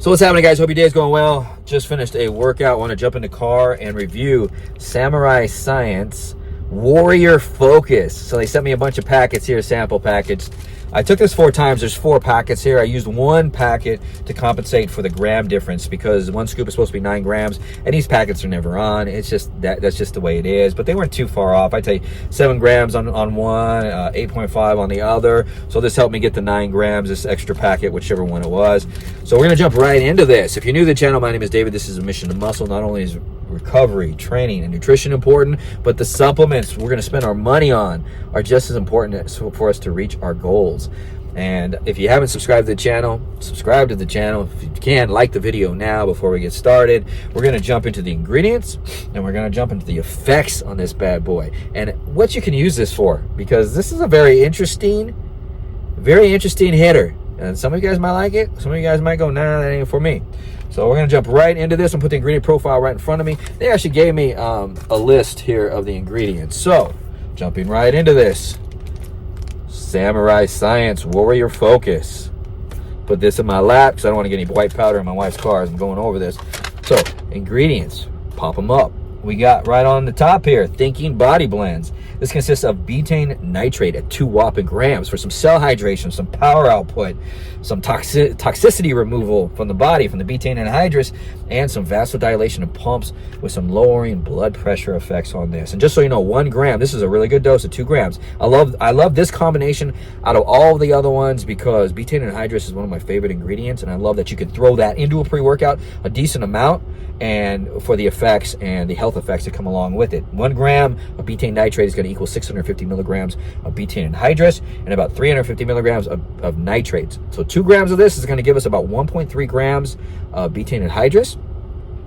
So what's happening, guys? Hope your day is going well. Just finished a workout. Want to jump in the car and review Samurai Science Warrior Focus. So they sent me a bunch of packets here, sample packets. I took this 4 times. There's 4 packets here. I used 1 packet to compensate for the gram difference because 1 scoop is supposed to be 9 grams, and these packets are never on. It's just that's just the way it is. But they weren't too far off. I'd say 7 grams on one, 8.5 on the other. So this helped me get the 9 grams, this extra packet, whichever one it was. So we're gonna jump right into this. If you're new to the channel, my name is David. This is a Mission to Muscle. Not only is recovery, training, and nutrition important, but the supplements we're going to spend our money on are just as important for us to reach our goals. And if you haven't subscribed to the channel, subscribe to the channel. If you can, like the video now before we get started. We're going to jump into the ingredients, and we're going to jump into the effects on this bad boy and what you can use this for, because this is a very interesting hitter. And some of you guys might like it. Some of you guys might go, nah, that ain't for me. So we're going to jump right into this and put the ingredient profile right in front of me. They actually gave me a list here of the ingredients. So jumping right into this. Samurai Science Warrior Focus. Put this in my lap because I don't want to get any white powder in my wife's car as I'm going over this. So ingredients, pop them up. We got right on the top here, Thinking Body Blends. This consists of betaine nitrate at 2 whopping grams for some cell hydration, some power output, some toxicity removal from the body, from the betaine anhydrous, and some vasodilation and pumps with some lowering blood pressure effects on this. And just so you know, 1 gram, this is a really good dose of 2 grams. I love this combination out of all the other ones because betaine anhydrous is one of my favorite ingredients, and I love that you can throw that into a pre-workout, a decent amount, and for the effects and the health effects that come along with it. 1 gram of betaine nitrate is going to equal 650 milligrams of betaine anhydrous and about 350 milligrams of nitrates. So 2 grams of this is going to give us about 1.3 grams of betaine anhydrous,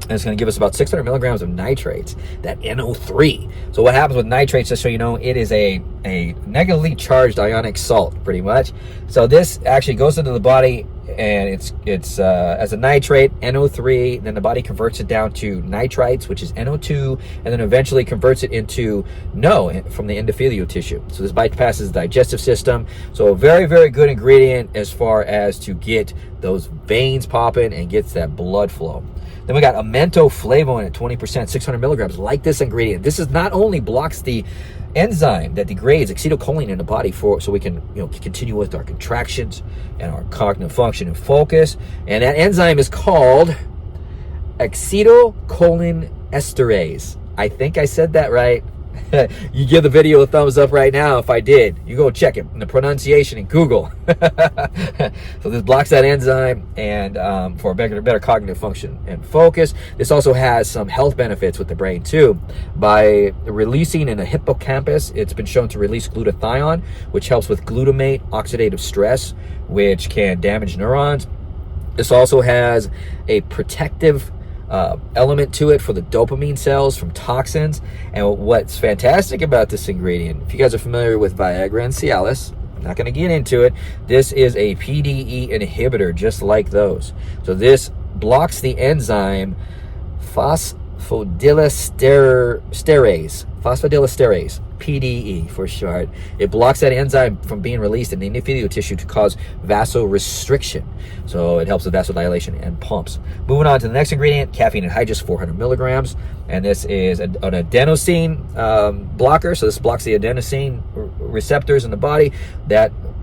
and it's going to give us about 600 milligrams of nitrates, that NO3. So what happens with nitrates, just so you know, it is a negatively charged ionic salt, pretty much. So this actually goes into the body, and it's as a nitrate, NO3, then the body converts it down to nitrites, which is NO2, and then eventually converts it into NO from the endothelial tissue. So this bypasses the digestive system. So a very, very good ingredient as far as to get those veins popping and gets that blood flow. Then we got mentoflavone at 20%, 600 milligrams. Like this ingredient, this is not only blocks the enzyme that degrades acetylcholine in the body so we can continue with our contractions and our cognitive function and focus. And that enzyme is called acetylcholine esterase. I think I said that right. You give the video a thumbs up right now if I did. You go check it in the pronunciation in Google. So this blocks that enzyme and for a better cognitive function and focus. This also has some health benefits with the brain too. By releasing in the hippocampus, it's been shown to release glutathione, which helps with glutamate oxidative stress, which can damage neurons. This also has a protective element to it for the dopamine cells from toxins. And what's fantastic about this ingredient, if you guys are familiar with Viagra and Cialis, I'm not going to get into it, this is a PDE inhibitor just like those. So this blocks the enzyme phosphodiesterase, PDE for short. It blocks that enzyme from being released in the endothelial tissue to cause vasorestriction. So it helps with vasodilation and pumps. Moving on to the next ingredient, caffeine anhydrous, 400 milligrams. And this is an adenosine blocker. So this blocks the adenosine receptors in the body,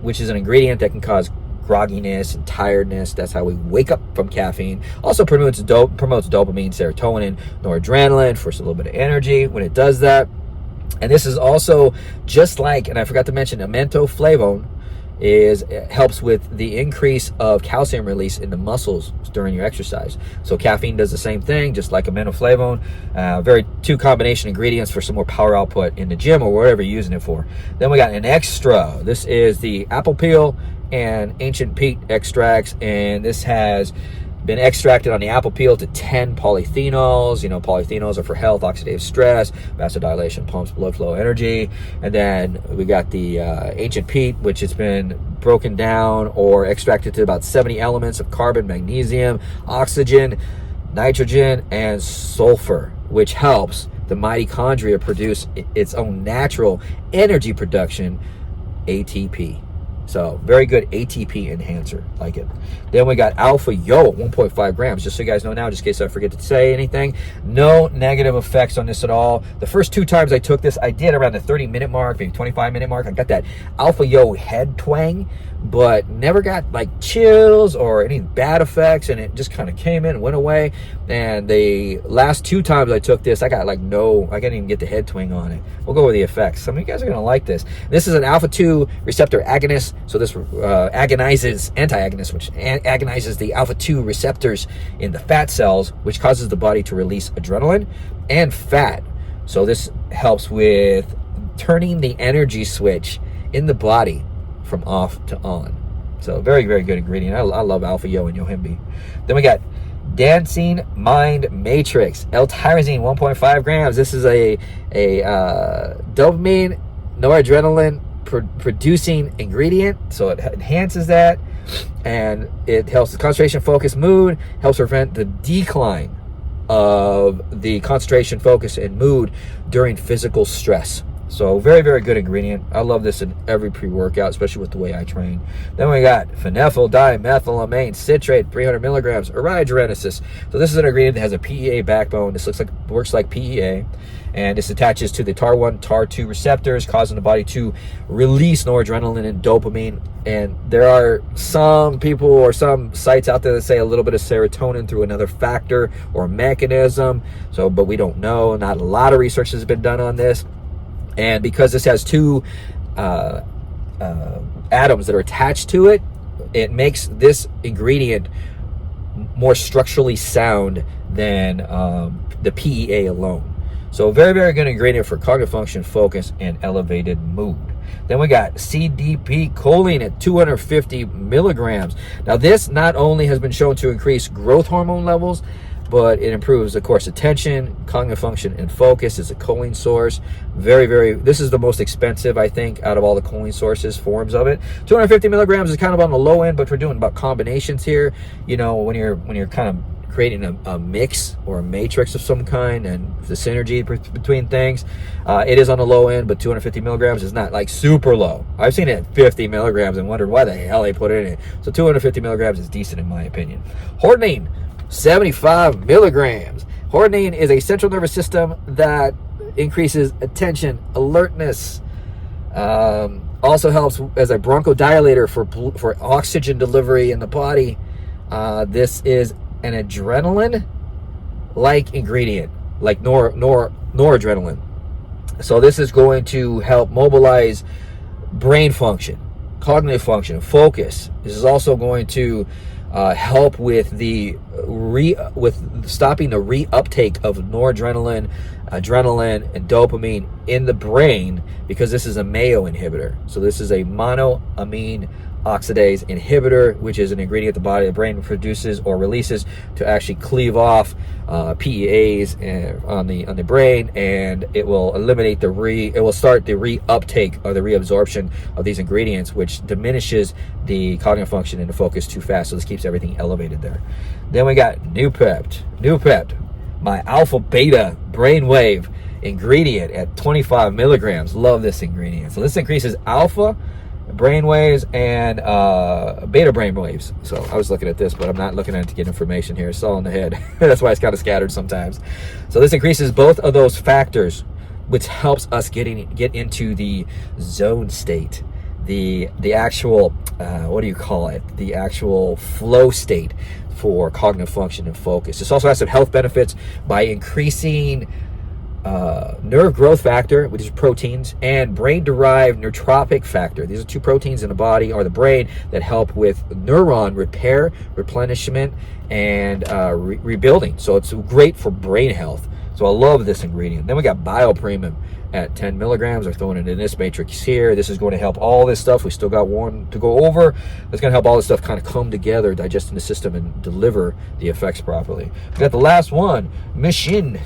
which is an ingredient that can cause grogginess and tiredness. That's how we wake up from caffeine. Also promotes dopamine, serotonin, noradrenaline for a little bit of energy when it does that. And this is also just like, and I forgot to mention, mentoflavone helps with the increase of calcium release in the muscles during your exercise. So caffeine does the same thing, just like a mentoflavone. Very 2 combination ingredients for some more power output in the gym or wherever you're using it for. Then we got an extra. This is the apple peel and ancient peat extracts, and this has been extracted on the apple peel to 10 polyphenols. Polyphenols are for health, oxidative stress, vasodilation, pumps blood flow, energy. And then we got the ancient peat, which has been broken down or extracted to about 70 elements of carbon, magnesium, oxygen, nitrogen, and sulfur, which helps the mitochondria produce its own natural energy production, ATP. So very good ATP enhancer, like it. Then we got Alpha Yo, 1.5 grams. Just so you guys know now, just in case I forget to say anything, no negative effects on this at all. The first 2 times I took this, I did around the 30-minute mark, maybe 25-minute mark. I got that Alpha Yo head twang, but never got like chills or any bad effects, and it just kind of came in and went away. And the last 2 times I took this, I got like I can't even get the head twang on it. We'll go over the effects. Some of you guys are gonna like this. This is an alpha 2 receptor agonist, so this antagonist, which agonizes the alpha 2 receptors in the fat cells, which causes the body to release adrenaline and fat. So this helps with turning the energy switch in the body from off to on. So very, very good ingredient. I love Alpha Yo and Yohimbe. Then we got Dancing Mind Matrix, L-tyrosine, 1.5 grams. This is a dopamine, noradrenaline producing ingredient, so it enhances that, and it helps the concentration, focus, mood, helps prevent the decline of the concentration, focus, and mood during physical stress. So very, very good ingredient. I love this in every pre-workout, especially with the way I train. Then we got phenyl dimethylamine citrate, 300 milligrams, origenesis. So this is an ingredient that has a PEA backbone. This works like PEA, and this attaches to the TAR1, TAR2 receptors, causing the body to release noradrenaline and dopamine. And there are some people or some sites out there that say a little bit of serotonin through another factor or mechanism. So, but we don't know. Not a lot of research has been done on this. And because this has 2 atoms that are attached to it, it makes this ingredient more structurally sound than the PEA alone. So very, very good ingredient for cognitive function, focus, and elevated mood. Then we got CDP Choline at 250 milligrams. Now this not only has been shown to increase growth hormone levels, but it improves, of course, attention, cognitive function, and focus. It's a choline source. Very, very, this is the most expensive, I think, out of all the choline sources, forms of it. 250 milligrams is kind of on the low end, but we're doing about combinations here. You know, when you're kind of creating a mix or a matrix of some kind, and the synergy between things, it is on the low end, but 250 milligrams is not like super low. I've seen it at 50 milligrams and wondered why the hell they put it in it. So 250 milligrams is decent in my opinion. Hordenine, 75 milligrams. Hordenine is a central nervous system that increases attention, alertness. Also helps as a bronchodilator for oxygen delivery in the body. This is an adrenaline-like ingredient, like noradrenaline. So this is going to help mobilize brain function, cognitive function, focus. This is also going to help with stopping the reuptake of noradrenaline, adrenaline, and dopamine in the brain, because this is a MAO inhibitor. So this is a monoamine oxidase inhibitor, which is an ingredient the brain produces or releases to actually cleave off PEAs on the brain, and it will eliminate it will start the reuptake or the reabsorption of these ingredients, which diminishes the cognitive function and the focus too fast. So this keeps everything elevated there. Then we got Noopept, my alpha beta brainwave ingredient at 25 milligrams. Love this ingredient. So this increases alpha brainwaves and beta brainwaves. So I was looking at this, but I'm not looking at it to get information here. It's all in the head. That's why it's kind of scattered sometimes. So this increases both of those factors, which helps us get into the zone state, the actual what do you call it? The actual flow state for cognitive function and focus. This also has some health benefits by increasing nerve growth factor, which is proteins, and brain-derived nootropic factor. These are 2 proteins in the body or the brain that help with neuron repair, replenishment, and rebuilding. So it's great for brain health. So I love this ingredient. Then we got Biopremium at 10 milligrams. We're throwing it in this matrix here. This is going to help all this stuff. We still got one to go over. It's going to help all this stuff kind of come together, digest in the system, and deliver the effects properly. We got the last one, Mission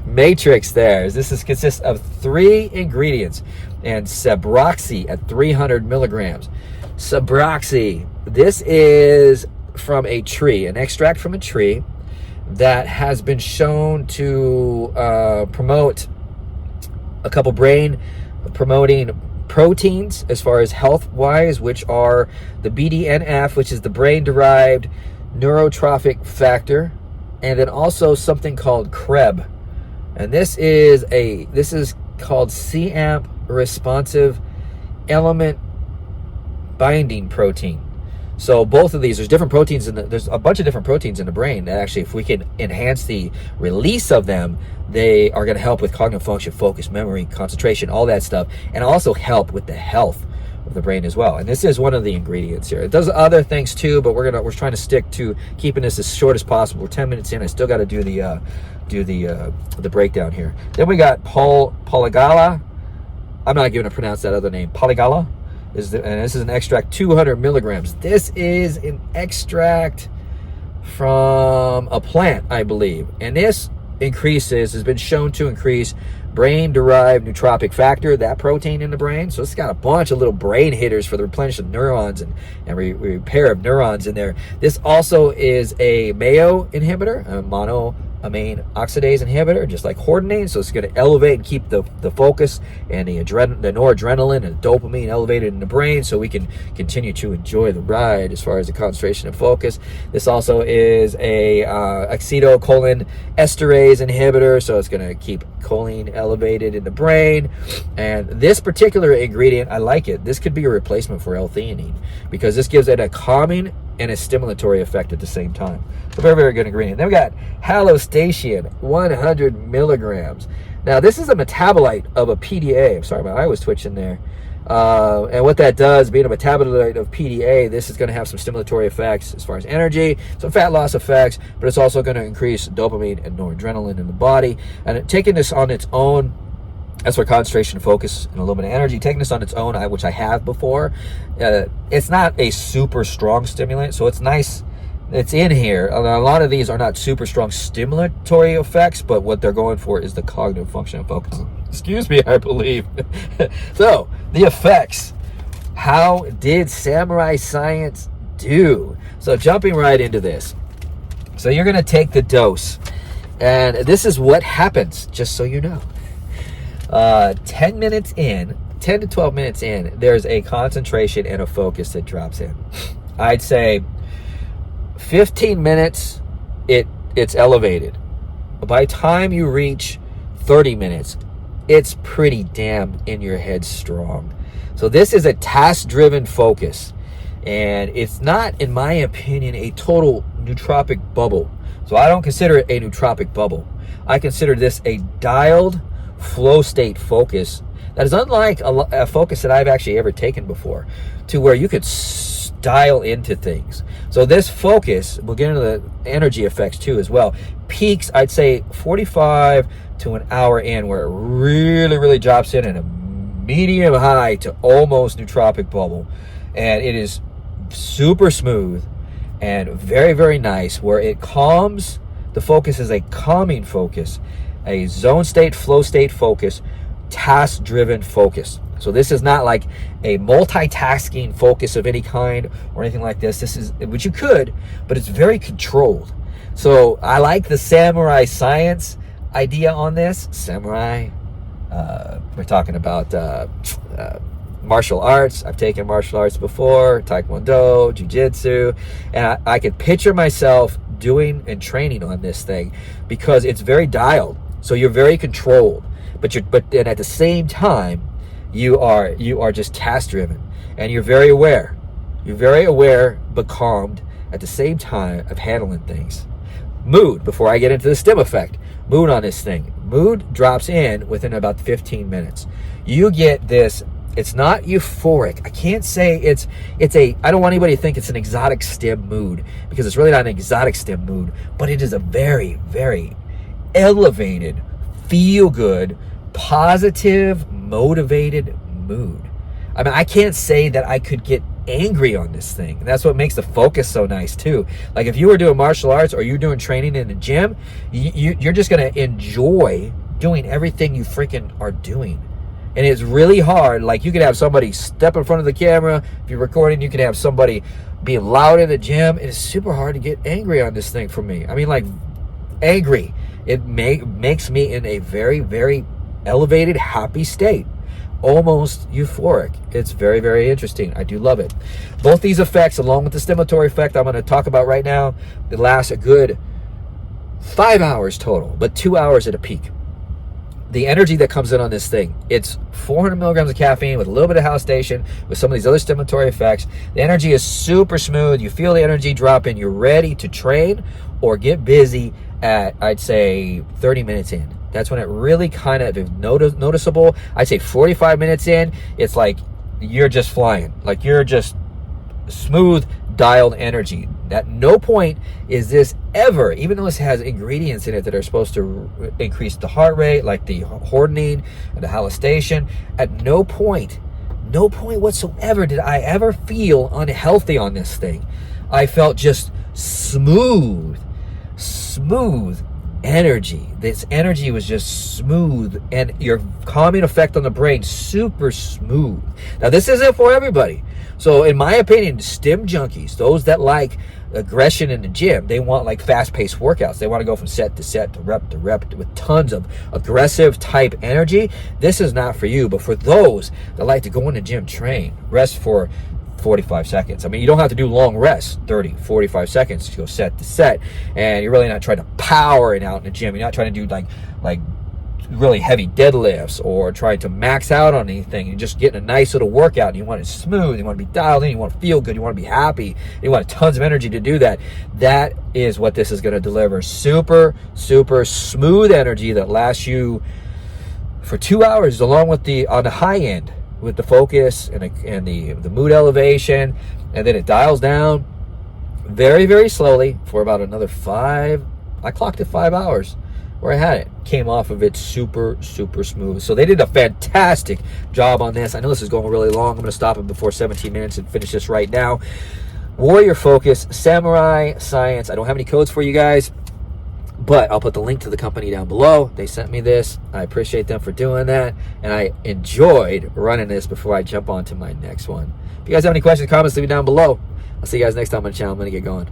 Matrix there. This consists of 3 ingredients, and Subroxy at 300 milligrams. Subroxy, this is from a tree, an extract from a tree that has been shown to promote a couple brain promoting proteins as far as health-wise, which are the BDNF, which is the brain-derived neurotrophic factor, and then also something called CREB. And this is called CAMP responsive element binding protein. So both of these, there's different proteins there's a bunch of different proteins in the brain that actually, if we can enhance the release of them, they are going to help with cognitive function, focus, memory, concentration, all that stuff, and also help with the health of the brain as well. And this is one of the ingredients here. It does other things too, but we're trying to stick to keeping this as short as possible. We're 10 minutes in. I still got to do the breakdown here. Then we got Polygala. I'm not going to pronounce that other name. Polygala. And this is an extract, 200 milligrams. This is an extract from a plant, I believe. And this has been shown to increase brain-derived nootropic factor, that protein in the brain. So it's got a bunch of little brain hitters for the replenishment of neurons and repair of neurons in there. This also is a MAO inhibitor, a monoamine oxidase inhibitor, just like hordenine. So it's going to elevate and keep the focus and the noradrenaline and dopamine elevated in the brain, so we can continue to enjoy the ride as far as the concentration and focus. This also is a acetylcholine esterase inhibitor, so it's going to keep choline elevated in the brain. And this particular ingredient, I like it. This could be a replacement for L-theanine, because this gives it a calming and a stimulatory effect at the same time. So very, very good ingredient. Then we got halostatian, 100 milligrams. Now this is a metabolite of a PDA. I'm sorry, my eye was twitching there. And what that does, being a metabolite of PDA, this is going to have some stimulatory effects as far as energy, some fat loss effects, but it's also going to increase dopamine and noradrenaline in the body. And taking this on its own, that's for concentration, focus, and a little bit of energy. Taking this on its own, which I have before, it's not a super strong stimulant, so it's nice. It's in here. A lot of these are not super strong stimulatory effects, but what they're going for is the cognitive function and focus. Excuse me, I believe. So, the effects. How did Samurai Science do? So, jumping right into this. So, you're going to take the dose. And this is what happens, just so you know. 10 to 12 minutes in, there's a concentration and a focus that drops in. I'd say 15 minutes, it's elevated. By the time you reach 30 minutes, it's pretty damn in your head strong. So this is a task-driven focus, and it's not, in my opinion, a total nootropic bubble. So I don't consider it a nootropic bubble. I consider this a dialed flow state focus that is unlike a focus that I've actually ever taken before, to where you could dial into things. So this focus, we'll get into the energy effects too as well, peaks, I'd say 45 to an hour in, where it really, really drops in a medium high to almost nootropic bubble. And it is super smooth and very, very nice, where it calms. The focus is a calming focus, a zone state, flow state focus, task-driven focus. So this is not like a multitasking focus of any kind or anything like this. This is, which you could, but it's very controlled. So I like the Samurai Science idea on this. Samurai, we're talking about martial arts. I've taken martial arts before, Taekwondo, Jiu-Jitsu, and I could picture myself doing and training on this thing, because it's very dialed. So you're very controlled, but then at the same time, you are just task driven, and you're very aware. You're very aware, but calmed at the same time of handling things. Mood, before I get into the stim effect, mood on this thing. Mood drops in within about 15 minutes. You get this. It's not euphoric. I can't say it's a, I don't want anybody to think it's an exotic stim mood, because it's really not an exotic stim mood, but it is a very, very elevated, feel good, positive, motivated mood. I mean, I can't say that I could get angry on this thing. And that's what makes the focus so nice too. Like if you were doing martial arts or you're doing training in the gym, you're just going to enjoy doing everything you freaking are doing. And it's really hard. Like you could have somebody step in front of the camera. If you're recording, you can have somebody being loud in the gym. It is super hard to get angry on this thing for me. I mean, like angry. It makes me in a very, very elevated, happy state. almost euphoric. It's very, very interesting. I do love it. Both these effects, along with the stimulatory effect I'm going to talk about right now, they last a good 5 hours total, but 2 hours at a peak. The energy that comes in on this thing, it's 400 milligrams of caffeine with a little bit of hallucination, with some of these other stimulatory effects. The energy is super smooth. You feel the energy drop in. You're ready to train or get busy at, I'd say, 30 minutes in. That's when it really kind of is noticeable. I'd say 45 minutes in, it's like you're just flying. Like you're just smooth, dialed energy. At no point is this ever, even though this has ingredients in it that are supposed to increase the heart rate, like the hordening and the hallucination, at no point whatsoever did I ever feel unhealthy on this thing. I felt just smooth energy. This energy was just smooth, and your calming effect on the brain, super smooth. Now, this isn't for everybody. So in my opinion, stim junkies, those that like aggression in the gym, they want like fast-paced workouts. They want to go from set to set, to rep with tons of aggressive type energy. This is not for you, but for those that like to go in the gym, train, rest for 45 seconds. I mean, you don't have to do long rests, 30, 45 seconds to go set to set. And you're really not trying to power it out in the gym. You're not trying to do like really heavy deadlifts or trying to max out on anything. You're just getting a nice little workout, and you want it smooth, you want to be dialed in, you want to feel good, you want to be happy, you want tons of energy to do that. That is what this is going to deliver. Super smooth energy that lasts you for 2 hours, along with on the high end, with the focus and the mood elevation, and then it dials down very, very slowly for about another 5. I clocked it 5 hours where I had it. Came off of it super smooth. So they did a fantastic job on this. I know this is going really long. I'm going to stop it before 17 minutes and finish this right now. Warrior Focus, Samurai Science. I don't have any codes for you guys, but I'll put the link to the company down below. They sent me this. I appreciate them for doing that, and I enjoyed running this before I jump on to my next one. If you guys have any questions, comments, leave it down below. I'll see you guys next time on the channel. I'm going to get going.